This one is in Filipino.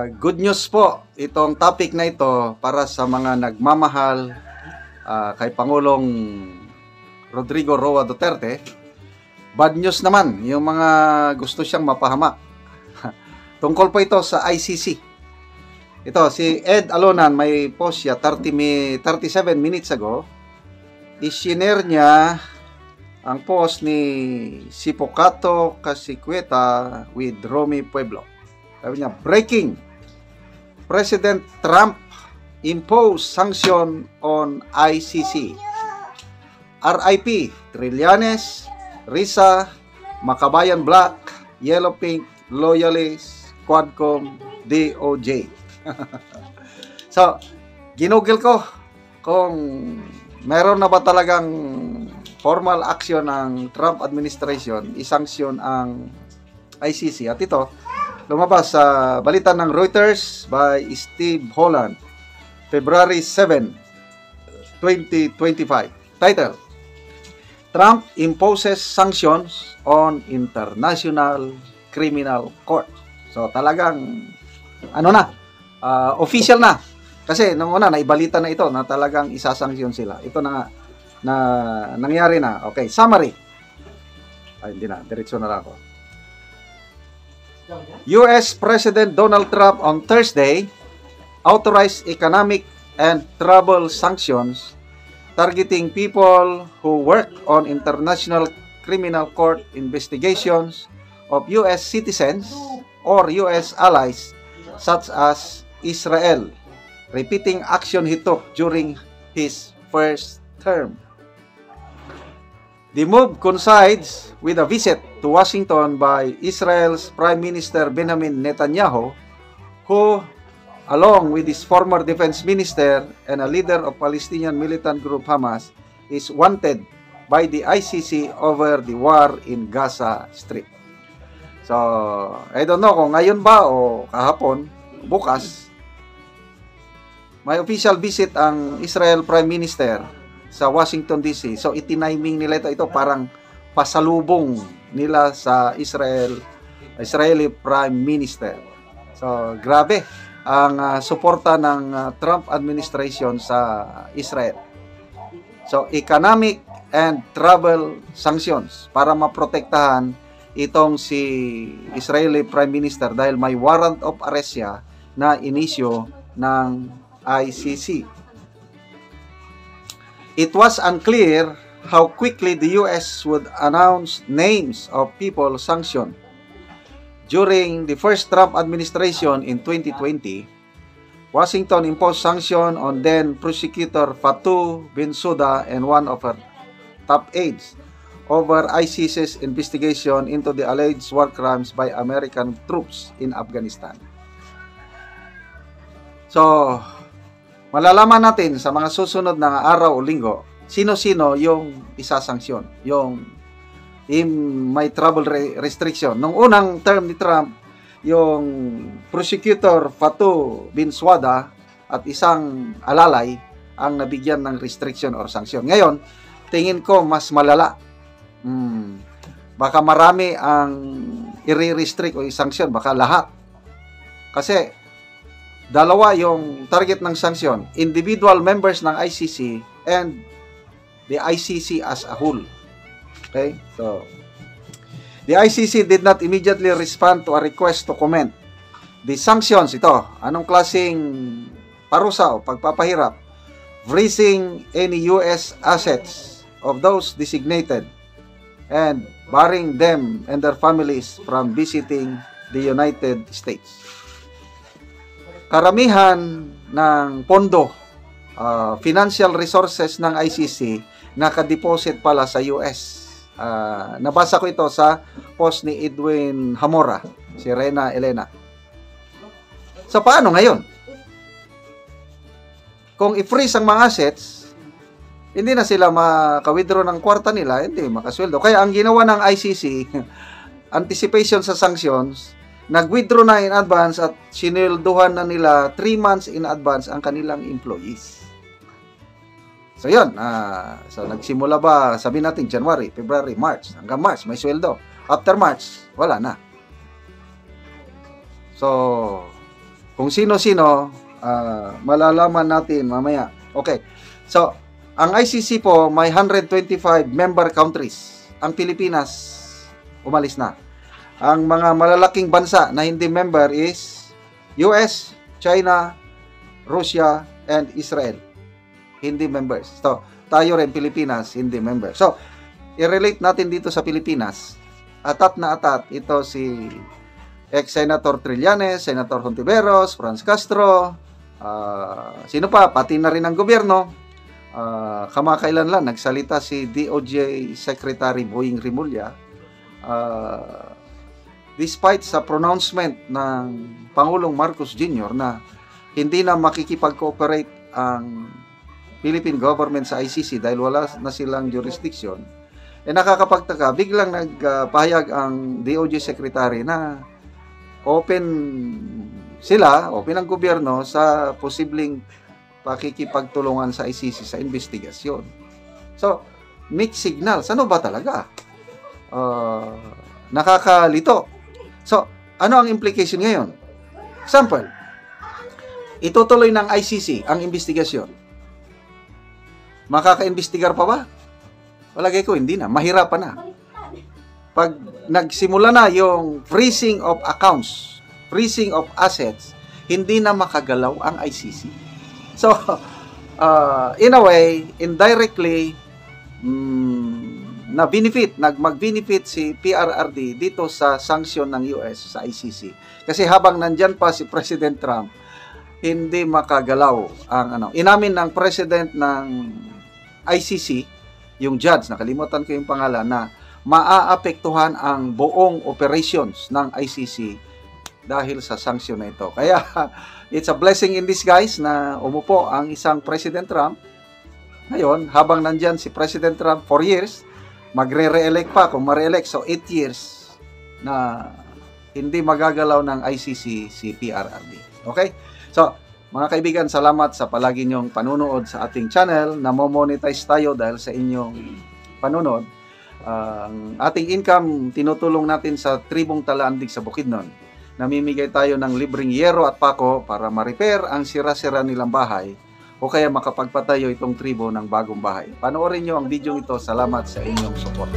Good news po itong topic na ito para sa mga nagmamahal kay Pangulong Rodrigo Roa Duterte. Bad news naman yung mga gusto siyang mapahamak. Tungkol po ito sa ICC. Ito, si Ed Alonan, may post siya 37 minutes ago. I-share niya ang post ni Sipocato Casiqueta with Romy Pueblo. Sabi niya, breaking. President Trump imposed sanction on ICC. RIP, Trillanes, Risa, Makabayan Black, Yellow Pink, Loyalist, Quadcom, DOJ. So, ginugil ko kung meron na ba talagang formal action ng Trump administration isanksyon ang ICC. At ito, lumabas sa balita ng Reuters by Steve Holland, February 7, 2025. Title, Trump imposes sanctions on International Criminal Court. So talagang, official na. Kasi nung una, naibalita na ito na talagang isasanksyon sila. Ito na nga, na nangyari na. Okay, summary. Ay, hindi na. Diretso na lang ako. U.S. President Donald Trump on Thursday authorized economic and travel sanctions targeting people who work on International Criminal Court investigations of U.S. citizens or U.S. allies such as Israel, repeating action he took during his first term. The move coincides with a visit to Washington by Israel's Prime Minister Benjamin Netanyahu, who, along with his former defense minister and a leader of Palestinian militant group Hamas, is wanted by the ICC over the war in Gaza Strip. So, I don't know kung ngayon ba o kahapon, bukas, may official visit ang Israel Prime Minister sa Washington DC. So itiniming nila ito parang pasalubong nila sa Israeli Prime Minister. So grabe ang suporta ng Trump administration sa Israel. So economic and travel sanctions para maprotektahan itong si Israeli Prime Minister dahil may warrant of arrest siya na inisyo ng ICC. It was unclear how quickly the U.S. would announce names of people sanctioned. During the first Trump administration in 2020, Washington imposed sanction on then prosecutor Fatou Bensouda and one of her top aides over ICC's investigation into the alleged war crimes by American troops in Afghanistan. So, malalaman natin sa mga susunod na araw o linggo, sino-sino yung isasanksyon, yung may travel restriction. Nung unang term ni Trump, yung prosecutor Fatou Bensouda at isang alalay ang nabigyan ng restriction or sanksyon. Ngayon, tingin ko mas malala. Baka marami ang i-restrict o i-sanksyon, baka lahat. Kasi dalawa yung target ng sanksyon, individual members ng ICC and the ICC as a whole. Okay? So, the ICC did not immediately respond to a request to comment. The sanctions, ito, anong klaseng parusa o pagpapahirap? Freezing any US assets of those designated and barring them and their families from visiting the United States. Karamihan ng pondo, financial resources ng ICC nakadeposit pala sa US. Nabasa ko ito sa post ni Edwin Hamora, si Rena Elena. So paano ngayon? Kung i-freeze ang mga assets, hindi na sila maka-withdraw ng kwarta nila, hindi makasweldo. Kaya ang ginawa ng ICC, anticipation sa sanctions, nag-withdraw na in advance at sinilduhan na nila 3 months in advance ang kanilang employees. So yun, so nagsimula ba, sabihin natin January, February, March, hanggang March may sweldo. After March, wala na. So kung sino-sino, malalaman natin mamaya. Okay. So, ang ICC po may 125 member countries. Ang Pilipinas, umalis na. Ang mga malalaking bansa na hindi member is US, China, Russia, and Israel. Hindi members. So, tayo rin, Pilipinas, hindi member. So, i-relate natin dito sa Pilipinas. Atat na atat, ito si ex-Senator Trillanes, Senator Hontiveros, Franz Castro, sino pa, pati na rin ang gobyerno. Kamakailan lang, nagsalita si DOJ Secretary Boying Rimulya. Despite sa pronouncement ng Pangulong Marcos Jr. na hindi na makikipag-cooperate ang Philippine government sa ICC dahil wala na silang jurisdiction, nakakapagtaka, biglang nagpahayag ang DOJ Secretary na open ang gobyerno sa posibleng pakikipagtulungan sa ICC sa investigasyon. So, mixed signals. Ano ba talaga? Nakakalito. So, ano ang implication ngayon? Example, itutuloy ng ICC ang investigasyon. Makaka-investigar pa ba? Palagay ko, hindi na. Mahirapan na. Pag nagsimula na yung freezing of accounts, freezing of assets, hindi na makagalaw ang ICC. So, in a way, indirectly, mag-benefit si PRRD dito sa sanction ng US sa ICC. Kasi habang nandyan pa si President Trump, hindi makagalaw ang Inamin ng President ng ICC, yung judge, nakalimutan ko yung pangalan, na maaapektuhan ang buong operations ng ICC dahil sa sanction na ito. Kaya, it's a blessing in disguise na umupo ang isang President Trump. Ngayon, habang nandyan si President Trump 4 years, magre-re-elect pa kung ma-re-elect. So, 8 years na hindi magagalaw ng ICC si PRRD. Okay? So, mga kaibigan, salamat sa palagi niyong panunood sa ating channel. Namo-monetize tayo dahil sa inyong panunood. Ang ating income, tinutulong natin sa tribong Talaandig sa Bukidnon. Namimigay tayo ng libreng yero at pako para ma-repair ang sira-sira nilang bahay o kaya makapagpatayo itong tribo ng bagong bahay. Panoorin niyo ang video ito. Salamat sa inyong support.